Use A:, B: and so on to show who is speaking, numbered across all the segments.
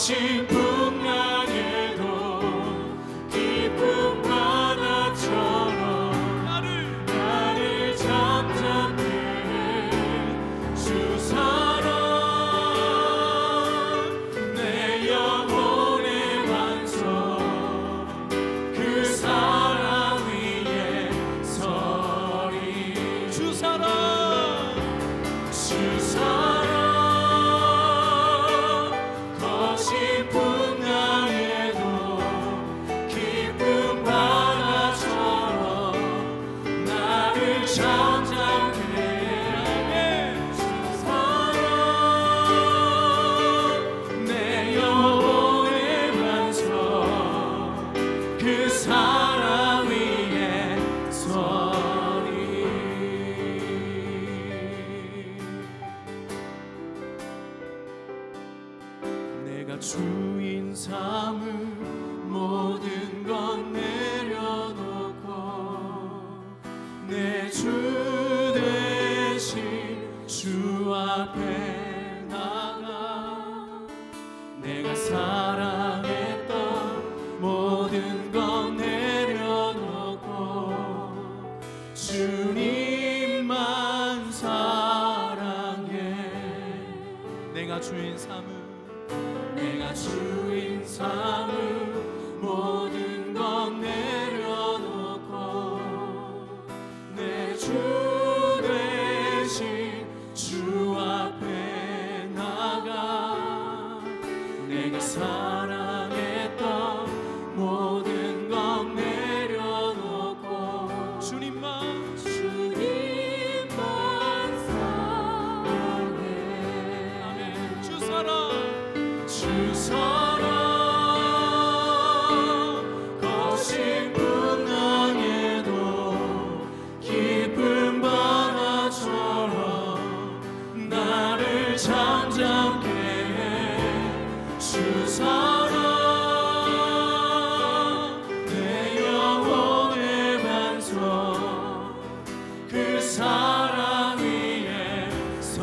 A: 거친 풍랑에도 깊은 바다처럼 나를 잠잠케 해 주 사랑 내 영혼의 반석 그 사랑 위에 서리 주 사랑 거친 풍랑에도 깊은 바다처럼 나를 잠잠케 해 주 사랑 내 영혼의 반석 그 사랑 위에 서리 내가 주인 삼을 모든 건 내려놓고 내 주 대신 주 앞에 나가 내가 사랑했던 모든 건 내려놓고 주님만 사랑해 내가 주인 삼을 모든 건 내려놓고 내 주 대신 주 앞에 나가 내가 사랑했던 모든 건 내려놓고 주님만 사랑해 아멘 주 사랑 거친 풍랑에도 깊은 바다처럼 나를 잠잠케 해 주 사랑 내 영혼의 반석 그 사랑 위에 주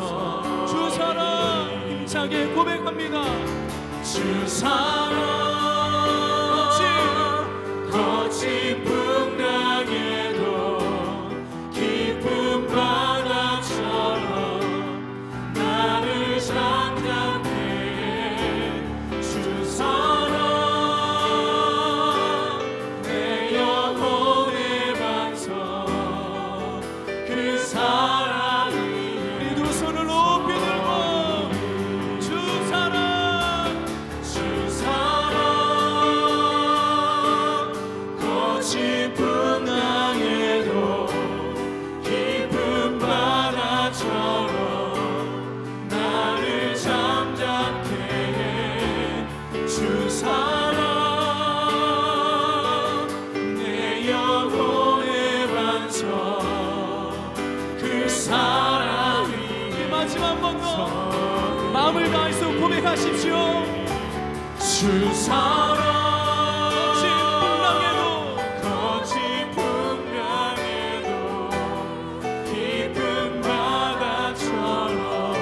A: 사랑 힘차게 고백합니다 주 사랑 거친 풍랑에도 깊은 바다처럼 나를 잠잠케 해 주 사랑 내 영혼의 반석 그 사랑 위에 두 손을 높이 들고 주 사랑 거친 풍랑에도 깊은 바다처럼 나를 잠잠케 해 주 사랑 내 영혼의 반석 그 사랑 위에 마지막 한 번 더 마음을 다해서 고백하십시오 주 사랑 거친 풍랑에도 깊은 바다처럼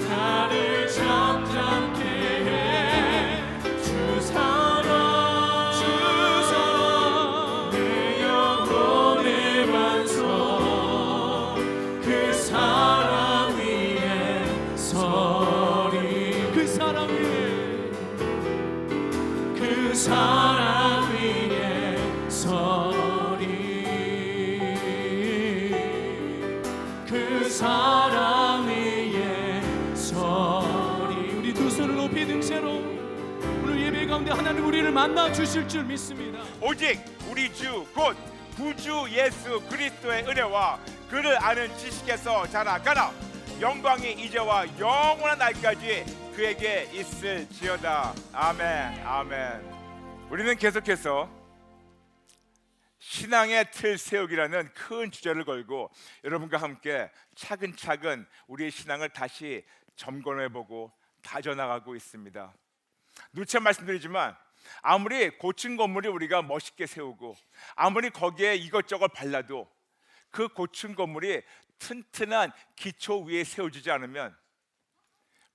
A: 나를 잠잠케 해 주 사랑 내 영혼의 반석 그 사랑 위에 서리 그 사랑 위에 서리 그 사랑 위에 서리 우리 두 손을 높이 든 채로 오늘 예배 가운데 하나님 우리를 만나 주실 줄 믿습니다
B: 오직 우리 주 곧 구주 예수 그리스도의 은혜와 그를 아는 지식에서 자라가라 영광이 이제와 영원한 날까지 그에게 있을지어다 아멘 아멘 우리는 계속해서 신앙의 틀 세우기라는 큰 주제를 걸고 여러분과 함께 차근차근 우리의 신앙을 다시 점검해보고 다져나가고 있습니다. 누차 말씀드리지만 아무리 고층 건물이 우리가 멋있게 세우고 아무리 거기에 이것저것 발라도 그 고층 건물이 튼튼한 기초 위에 세워지지 않으면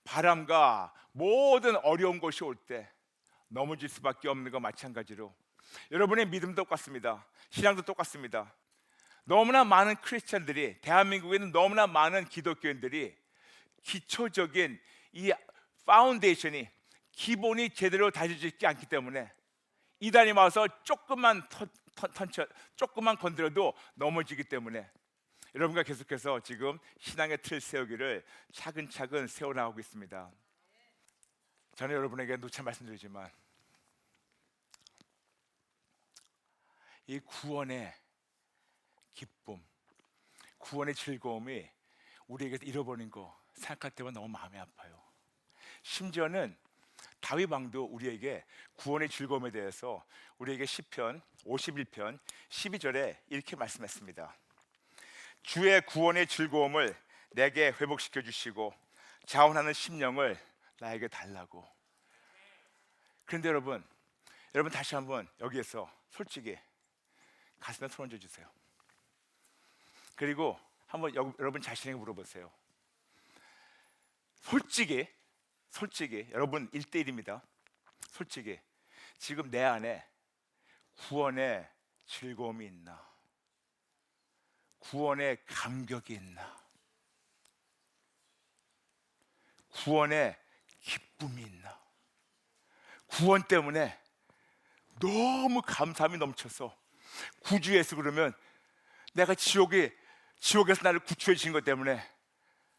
B: 바람과 모든 어려운 것이 올 때 넘어질 수밖에 없는 것 마찬가지로 여러분의 믿음도 똑같습니다. 신앙도 똑같습니다. 너무나 많은 크리스찬들이, 대한민국에는 너무나 많은 기독교인들이 기초적인 이 파운데이션이, 기본이 제대로 다져지지 않기 때문에 이단이 와서 조금만 건드려도 넘어지기 때문에 여러분과 계속해서 지금 신앙의 틀 세우기를 차근차근 세워나가고 있습니다. 저는 여러분에게 누차 말씀드리지만 이 구원의 기쁨, 구원의 즐거움이 우리에게서 잃어버린 거 생각할 때마다 너무 마음이 아파요. 심지어는 다윗 왕도 우리에게 구원의 즐거움에 대해서 우리에게 시편 51편 12절에 이렇게 말씀했습니다. 주의 구원의 즐거움을 내게 회복시켜 주시고 자원하는 심령을 나에게 달라고. 그런데 여러분 다시 한번 여기에서 솔직히 가슴에 손 얹어 주세요. 그리고 한번 여러분 자신에게 물어보세요. 솔직히 여러분 1대1입니다. 솔직히 지금 내 안에 구원의 즐거움이 있나? 구원의 감격이 있나? 구원의 기쁨이 있나? 구원 때문에 너무 감사함이 넘쳐서 구주 예수 그러면 내가 지옥에서 나를 구출해 주신 것 때문에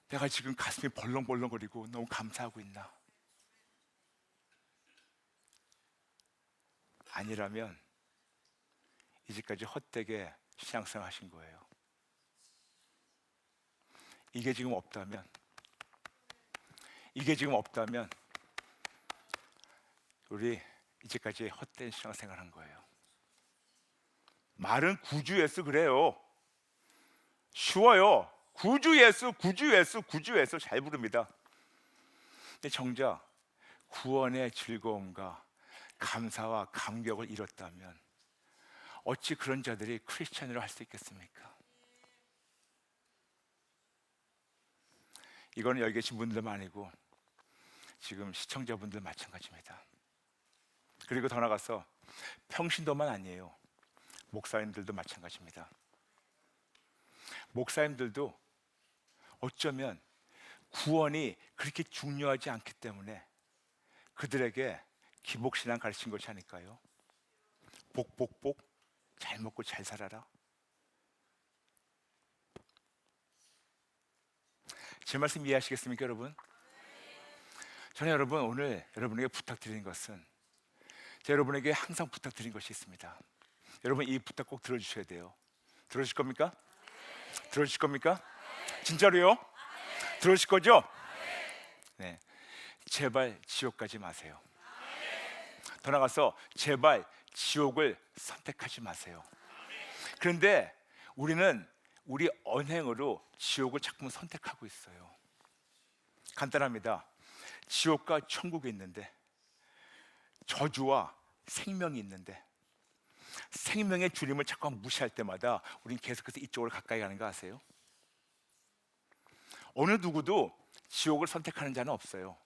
B: 내가 지금 가슴이 벌렁벌렁거리고 너무 감사하고 있나? 아니라면 이제까지 헛되게 신앙생활 하신 거예요. 이게 지금 없다면 우리 이제까지 헛된 신앙생활 한 거예요. 말은 구주 예수 그래요. 쉬워요. 구주 예수 잘 부릅니다. 근데 정작 구원의 즐거움과 감사와 감격을 잃었다면 어찌 그런 자들이 크리스찬으로 할 수 있겠습니까? 이거는 여기 계신 분들만 아니고 지금 시청자분들 마찬가지입니다. 그리고 더 나아가서 평신도만 아니에요. 목사님들도 마찬가지입니다. 목사님들도 어쩌면 구원이 그렇게 중요하지 않기 때문에 그들에게 기복신앙 가르친 것이 아닐까요? 복 잘 먹고 잘 살아라. 제 말씀 이해하시겠습니까, 여러분? 저는 여러분 오늘 여러분에게 부탁드리는 것은 제가 여러분에게 항상 부탁드린 것이 있습니다. 여러분 이 부탁 꼭 들어주셔야 돼요. 들어주실 겁니까? 들어주실 겁니까? 진짜로요? 들어주실 거죠? 네. 제발 지옥 가지 마세요. 더 나아가서 제발 지옥을 선택하지 마세요. 그런데 우리는 우리 언행으로 지옥을 자꾸 선택하고 있어요. 간단합니다. 지옥과 천국이 있는데 저주와 생명이 있는데 생명의 주님을 자꾸 무시할 때마다 우리는 계속해서 이쪽으로 가까이 가는 거 아세요? 어느 누구도 지옥을 선택하는 자는 없어요.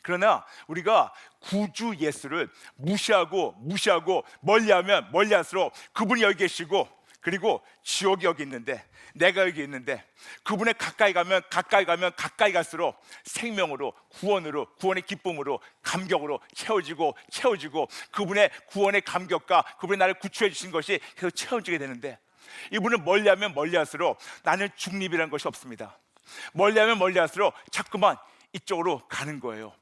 B: 그러나 우리가 구주 예수를 무시하고 멀리하면 멀리할수록 그분이 여기 계시고 그리고 지옥이 여기 있는데 내가 여기 있는데 그분에 가까이 가면 가까이 갈수록 생명으로 구원의 기쁨으로 감격으로 채워지고 그분의 구원의 감격과 그분이 나를 구출해 주신 것이 계속 채워지게 되는데 이분을 멀리하면 멀리할수록 나는 중립이라는 것이 없습니다. 멀리하면 멀리할수록 자꾸만 이쪽으로 가는 거예요.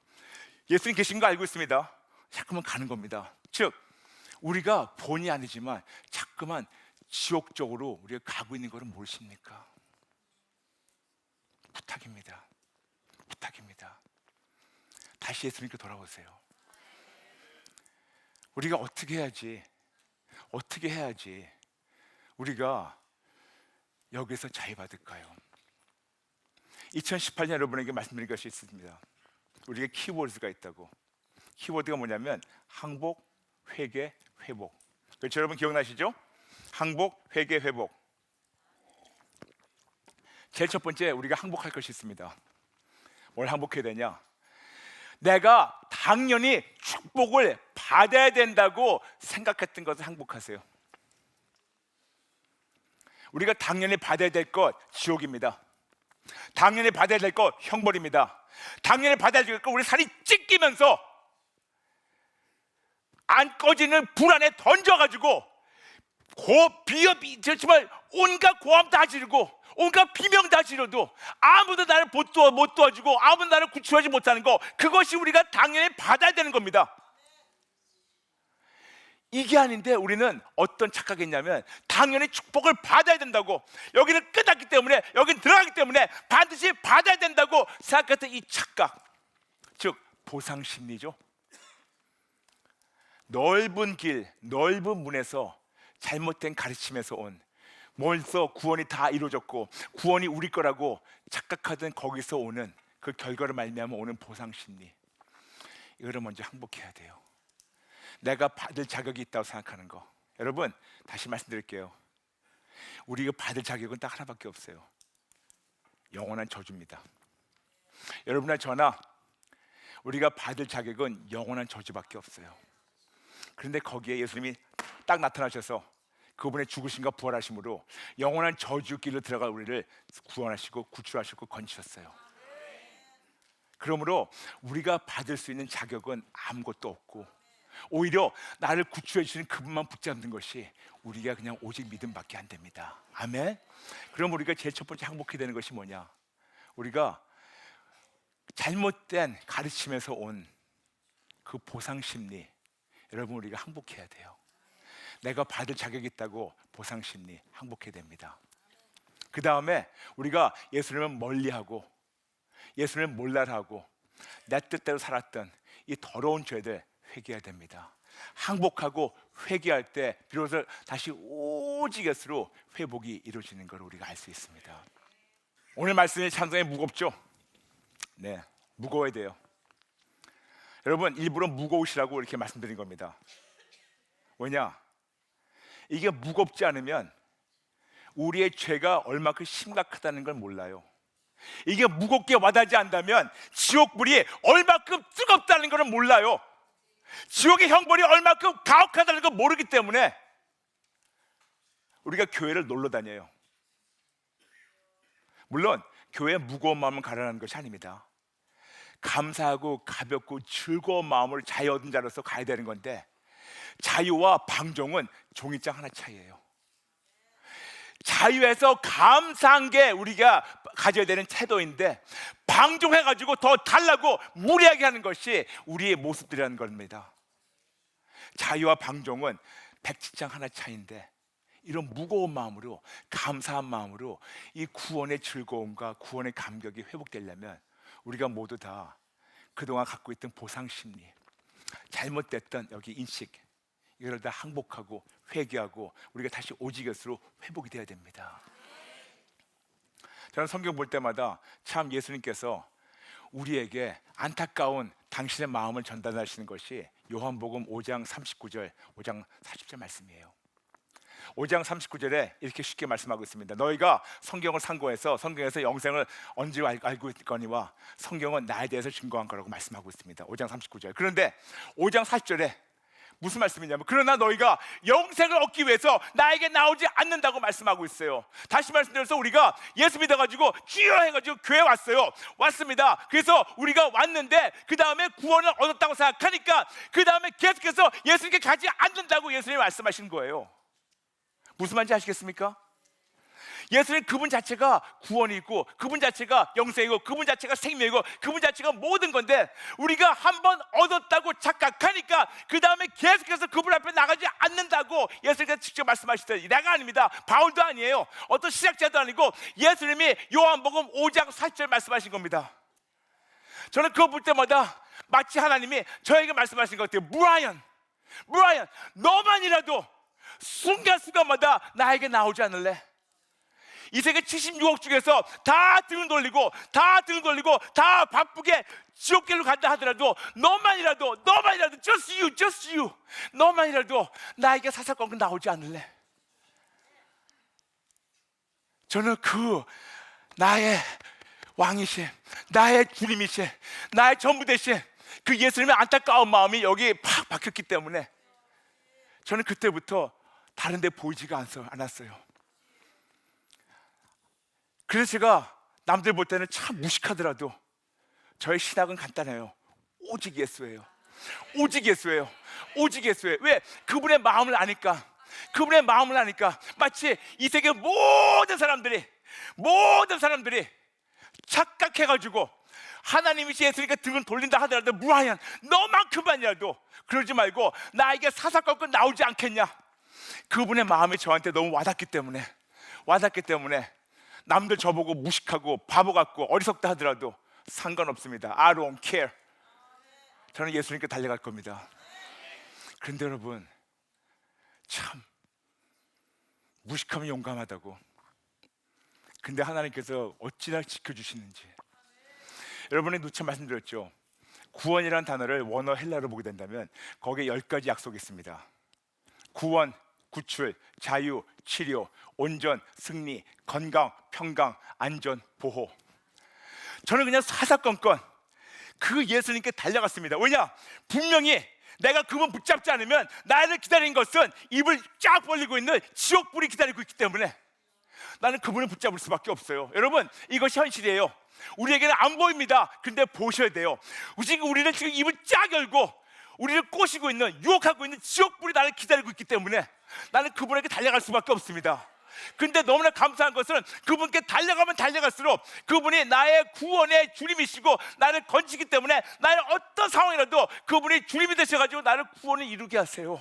B: 예수님 계신 거 알고 있습니다. 자꾸만 가는 겁니다. 즉 우리가 본의 아니지만 자꾸만 지옥 쪽으로 우리가 가고 있는 것을 모르십니까? 부탁입니다. 다시 예수님께 돌아오세요. 우리가 어떻게 해야지 우리가 여기서 자유받을까요? 2018년 여러분에게 말씀드린 것이 있습니다. 우리가 키워드가 있다고. 키워드가 뭐냐면 항복, 회개, 회복. 그렇죠? 여러분 기억나시죠? 항복, 회개, 회복. 제일 첫 번째 우리가 항복할 것이 있습니다. 뭘 항복해야 되냐? 내가 당연히 축복을 받아야 된다고 생각했던 것을 항복하세요. 우리가 당연히 받아야 될 것 지옥입니다. 당연히 받아야 될 것 형벌입니다. 당연히 받아야 될 것 우리 살이 찢기면서 안 꺼지는 불 안에 던져가지고 정말 온갖 고함 다 지르고 온갖 비명 다 지르도 아무도 나를 못 도와주고 아무도 나를 구출하지 못하는 거, 그것이 우리가 당연히 받아야 되는 겁니다. 이게 아닌데 우리는 어떤 착각이 있냐면 당연히 축복을 받아야 된다고, 여기는 끝났기 때문에 여기는 들어가기 때문에 반드시 받아야 된다고 생각했던 이 착각, 즉 보상심리죠. 넓은 길, 넓은 문에서 잘못된 가르침에서 온, 벌써 구원이 다 이루어졌고 구원이 우리 거라고 착각하던 거기서 오는 그 결과를 말미암아 오는 보상심리, 이거를 먼저 항복해야 돼요. 내가 받을 자격이 있다고 생각하는 거. 여러분, 다시 말씀드릴게요. 우리가 받을 자격은 딱 하나밖에 없어요. 영원한 저주입니다. 여러분이나 저나 우리가 받을 자격은 영원한 저주밖에 없어요. 그런데 거기에 예수님이 딱 나타나셔서 그분의 죽으심과 부활하심으로 영원한 저주길로 들어갈 우리를 구원하시고 구출하시고 건지셨어요. 그러므로 우리가 받을 수 있는 자격은 아무것도 없고 오히려 나를 구출해 주시는 그분만 붙잡는 것이 우리가 그냥 오직 믿음밖에 안 됩니다. 아멘. 그럼 우리가 제일 첫 번째 항복해야 되는 것이 뭐냐? 우리가 잘못된 가르침에서 온 그 보상심리, 여러분 우리가 항복해야 돼요. 내가 받을 자격이 있다고 보상심리 항복해야 됩니다. 그 다음에 우리가 예수님을 멀리하고 예수님을 몰라하고 내 뜻대로 살았던 이 더러운 죄들 회개해야 됩니다. 항복하고 회개할 때 비로소 다시 오직 예수로 회복이 이루어지는 걸 우리가 알 수 있습니다. 오늘 말씀이 상당히 무겁죠? 네, 무거워야 돼요. 여러분, 일부러 무거우시라고 이렇게 말씀드린 겁니다. 왜냐? 이게 무겁지 않으면 우리의 죄가 얼마큼 심각하다는 걸 몰라요. 이게 무겁게 와닿지 않다면 지옥불이 얼마큼 뜨겁다는 걸 몰라요. 지옥의 형벌이 얼마큼 가혹하다는 걸 모르기 때문에 우리가 교회를 놀러 다녀요. 물론 교회에 무거운 마음을 가라는 것이 아닙니다. 감사하고 가볍고 즐거운 마음을 자유 얻은 자로서 가야 되는 건데, 자유와 방종은 종이장 하나 차이예요. 자유에서 감사한 게 우리가 가져야 되는 태도인데, 방종해가지고 더 달라고 무리하게 하는 것이 우리의 모습들이라는 겁니다. 자유와 방종은 백지장 하나 차이인데, 이런 무거운 마음으로, 감사한 마음으로 이 구원의 즐거움과 구원의 감격이 회복되려면 우리가 모두 다 그동안 갖고 있던 보상심리, 잘못됐던 여기 인식, 이걸 다 항복하고 회개하고 우리가 다시 오직 것으로 회복이 돼야 됩니다. 저는 성경 볼 때마다 참 예수님께서 우리에게 안타까운 당신의 마음을 전달하시는 것이 요한복음 5장 39절, 5장 40절 말씀이에요. 5장 39절에 이렇게 쉽게 말씀하고 있습니다. 너희가 성경을 상고해서 성경에서 영생을 언제 알고 있거니와 성경은 나에 대해서 증거한 거라고 말씀하고 있습니다. 5장 39절. 그런데 5장 40절에 무슨 말씀이냐면, 그러나 너희가 영생을 얻기 위해서 나에게 나오지 않는다고 말씀하고 있어요. 다시 말씀드려서 우리가 예수 믿어가지고 주여 해가지고 교회 왔습니다. 그래서 우리가 왔는데 그 다음에 구원을 얻었다고 생각하니까 그 다음에 계속해서 예수님께 가지 않는다고 예수님이 말씀하신 거예요. 무슨 말인지 아시겠습니까? 예수님 그분 자체가 구원이고 그분 자체가 영생이고 그분 자체가 생명이고 그분 자체가 모든 건데, 우리가 한번 얻었다고 착각하니까 그 다음에 계속해서 그분 앞에 나가지 않는다고 예수님께서 직접 말씀하시더니, 내가 아닙니다. 바울도 아니에요. 어떤 신학자도 아니고 예수님이 요한복음 5장 40절 말씀하신 겁니다. 저는 그거 볼 때마다 마치 하나님이 저에게 말씀하신 것 같아요. 브라이언, 너만이라도 순간순간마다 나에게 나오지 않을래? 이 세계 76억 중에서 다 등을 돌리고 다 바쁘게 지옥길로 간다 하더라도 너만이라도 just you 너만이라도 나에게 사사건건 나오지 않을래? 저는 그 나의 왕이신, 나의 주님이신, 나의 전부 되신 그 예수님의 안타까운 마음이 여기 팍 박혔기 때문에 저는 그때부터 다른 데 보이지가 않았어요. 그래서 제가 남들 볼 때는 참 무식하더라도 저의 신학은 간단해요. 오직 예수예요. 오직 예수예요. 오직 예수예요. 왜? 그분의 마음을 아니까. 그분의 마음을 아니까. 마치 이 세계 모든 사람들이 착각해가지고 하나님이시 예수니까 등을 돌린다 하더라도 무하얀 너만큼만이라도 그러지 말고 나에게 사사건건 나오지 않겠냐. 그분의 마음이 저한테 너무 와닿기 때문에 남들 저보고 무식하고 바보 같고 어리석다 하더라도 상관없습니다. I don't care. 저는 예수님께 달려갈 겁니다. 그런데 여러분, 참 무식하면 용감하다고. 근데 하나님께서 어찌나 지켜주시는지. 여러분이 누차 말씀드렸죠. 구원이라는 단어를 원어 헬라로 보게 된다면 거기에 10가지 약속이 있습니다. 구원, 구출, 자유, 치료, 온전, 승리, 건강, 평강, 안전, 보호. 저는 그냥 사사건건 그 예수님께 달려갔습니다. 왜냐? 분명히 내가 그분 붙잡지 않으면 나를 기다리는 것은 입을 쫙 벌리고 있는 지옥불이 기다리고 있기 때문에 나는 그분을 붙잡을 수밖에 없어요. 여러분, 이것이 현실이에요. 우리에게는 안 보입니다. 근데 보셔야 돼요. 지금 우리는 지금 입을 쫙 열고 우리를 꼬시고 있는, 유혹하고 있는 지옥불이 나를 기다리고 있기 때문에 나는 그분에게 달려갈 수밖에 없습니다. 근데 너무나 감사한 것은 그분께 달려가면 달려갈수록 그분이 나의 구원의 주님이시고 나를 건지기 때문에 나의 어떤 상황이라도 그분이 주님이 되셔가지고 나를 구원을 이루게 하세요.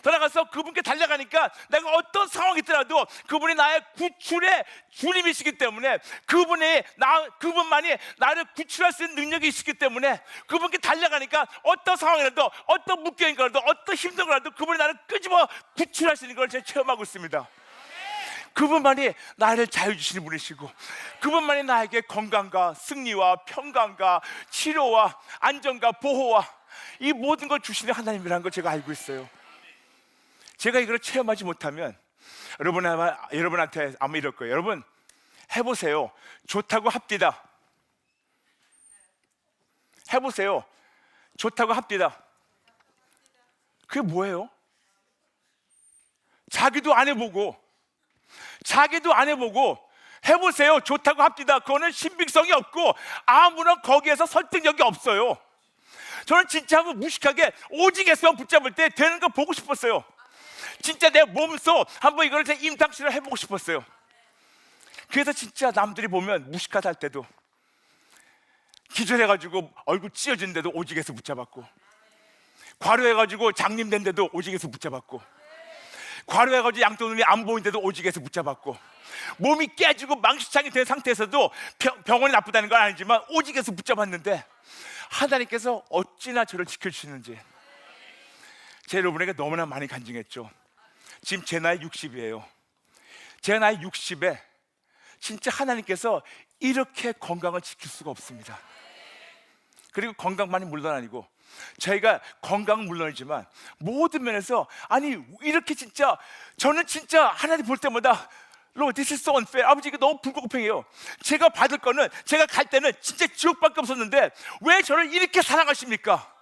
B: 더 나아가서 그분께 달려가니까 내가 어떤 상황이 있더라도 그분이 나의 구출의 주님이시기 때문에 그분만이 나를 구출할 수 있는 능력이 있기 때문에 그분께 달려가니까 어떤 상황이라도, 어떤 묶여있는 거라도, 어떤 힘든 거라도 그분이 나를 끄집어 구출하시는 걸 제가 체험하고 있습니다. 그분만이 나를 자유 주시는 분이시고 그분만이 나에게 건강과 승리와 평강과 치료와 안전과 보호와 이 모든 걸 주시는 하나님이라는 걸 제가 알고 있어요. 제가 이걸 체험하지 못하면 여러분한테 아마 이럴 거예요. 여러분 해보세요. 좋다고 합디다. 해보세요. 좋다고 합디다. 그게 뭐예요? 자기도 안 해보고 해보세요. 좋다고 합디다. 그거는 신빙성이 없고 아무런 거기에서 설득력이 없어요. 저는 진짜 한번 무식하게 오직 예수만 붙잡을 때 되는 거 보고 싶었어요. 진짜 내 몸소 한번 이걸 제 임탕실을 해보고 싶었어요. 그래서 진짜 남들이 보면 무식하다 할 때도 기절해가지고 얼굴 찢어진데도 오직 예수 붙잡았고, 과로해가지고 장님된데도 오직 예수 붙잡았고, 과로해가지고 양쪽 눈이 안 보이는데도 오직 예수 붙잡았고, 몸이 깨지고 망신창이 된 상태에서도 병원이 나쁘다는 건 아니지만 오직 예수 붙잡았는데 하나님께서 어찌나 저를 지켜주시는지 제 여러분에게 너무나 많이 간증했죠. 지금 제 나이 60이에요. 제 나이 60에 진짜 하나님께서 이렇게 건강을 지킬 수가 없습니다. 그리고 건강만이 물론 아니고 저희가 건강은 물론이지만 모든 면에서 아니 이렇게 진짜 저는 진짜 하나님 볼 때마다 Lord, this is so unfair. 아버지 이거 너무 불공평해요. 제가 받을 거는 제가 갈 때는 진짜 지옥밖에 없었는데 왜 저를 이렇게 사랑하십니까?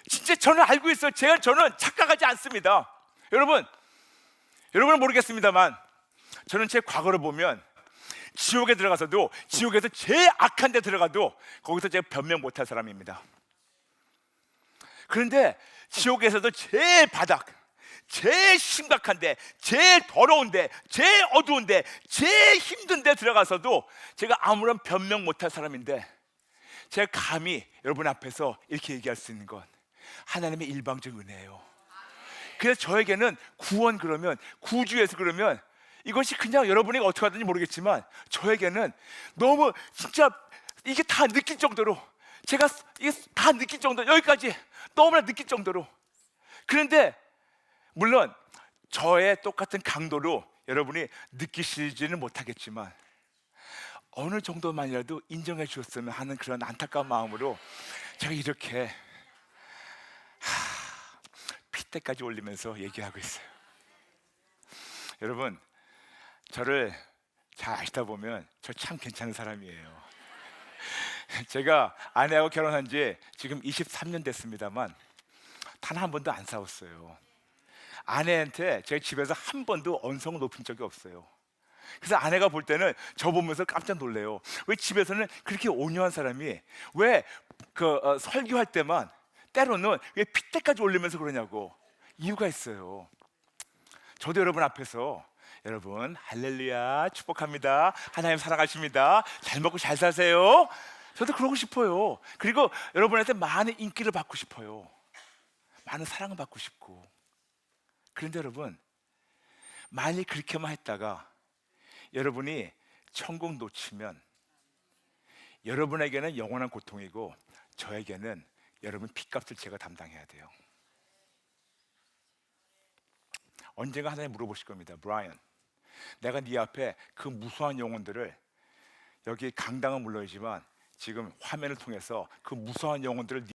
B: 진짜 저는 알고 있어요. 저는 착각하지 않습니다. 여러분은 모르겠습니다만 저는 제 과거를 보면 지옥에 들어가서도 지옥에서 제일 악한 데 들어가도 거기서 제가 변명 못할 사람입니다. 그런데 지옥에서도 제일 바닥, 제일 심각한데, 제일 더러운데, 제일 어두운데, 제일 힘든데 들어가서도 제가 아무런 변명 못할 사람인데 제가 감히 여러분 앞에서 이렇게 얘기할 수 있는 건 하나님의 일방적 은혜예요. 그래서 저에게는 구원 그러면 구주에서 그러면 이것이 그냥 여러분이 어떻게 하든지 모르겠지만 저에게는 너무 진짜 이게 다 느낄 정도로 제가 이게 다 느낄 정도로 여기까지 너무나 느낄 정도로. 그런데 물론 저의 똑같은 강도로 여러분이 느끼시지는 못하겠지만 어느 정도만이라도 인정해 주셨으면 하는 그런 안타까운 마음으로 제가 이렇게 핏대까지 올리면서 얘기하고 있어요. 여러분 저를 잘 아시다 보면 저 참 괜찮은 사람이에요. 제가 아내하고 결혼한 지 지금 23년 됐습니다만 단 한 번도 안 싸웠어요. 아내한테 제가 집에서 한 번도 언성을 높인 적이 없어요. 그래서 아내가 볼 때는 저 보면서 깜짝 놀래요. 왜 집에서는 그렇게 온유한 사람이 왜 설교할 때만 때로는 왜 핏대까지 올리면서 그러냐고. 이유가 있어요. 저도 여러분 앞에서 여러분 할렐루야 축복합니다. 하나님 사랑하십니다. 잘 먹고 잘 사세요. 저도 그러고 싶어요. 그리고 여러분한테 많은 인기를 받고 싶어요. 많은 사랑을 받고 싶고. 그런데 여러분 만일 그렇게만 했다가 여러분이 천국 놓치면 여러분에게는 영원한 고통이고 저에게는 여러분 핏값을 제가 담당해야 돼요. 언젠가 하나님 물어보실 겁니다. 브라이언, 내가 네 앞에 그 무수한 영혼들을 여기 강당은 물론이지만 지금 화면을 통해서 그 무수한 영혼들을